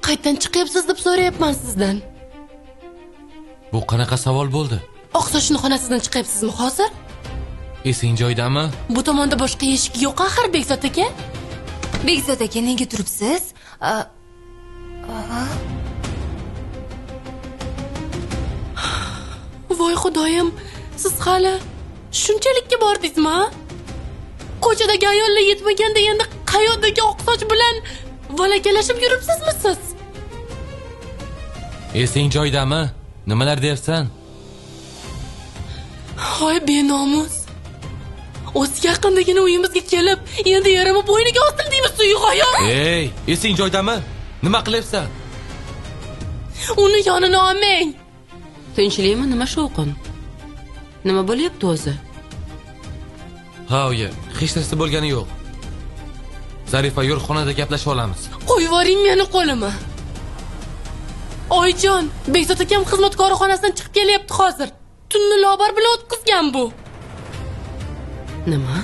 Qayerdan chiqyapsiz deb so'rayapman sizdan. Bu qanaqa savol bo'ldi? Oqsochni xonasidan chiqyapsizmi hozir? Esing joydami? Bu tomonda boshqa eshik yo'q axir, Bekzod aka. Bekzod aka, nega turibsiz? Voy xudoyim, siz hali shunchalikka bordingizmi? Ko'chadagi ayollar yetmaganda endi qayerdagi oqsoch bilan valakalashib yuribsizmi siz? Esing joydami? Nimalar deyapsan? Hoy benomus. O'z yaqindagina uyimizga kelib, endi yarama bo'yniga ostildingmi suyuqoyoq? Ey, esing joydami? Nima qilyapsan? Uni yonini olmang. Tinchlikmi, nima shovqin? Nima bo'lyapti o'zi? Ha, oyi, hech narsa bo'lgani yo'q. Zarifa, yur, xonada gaplashib olamiz. Qo'yib yuboring meni qo'limi. Oyjon, Bekzod akam xizmatkori xonasidan chiqib kelyapti hozir. Tunni lobar bilan o'tkazgan bu. Nima?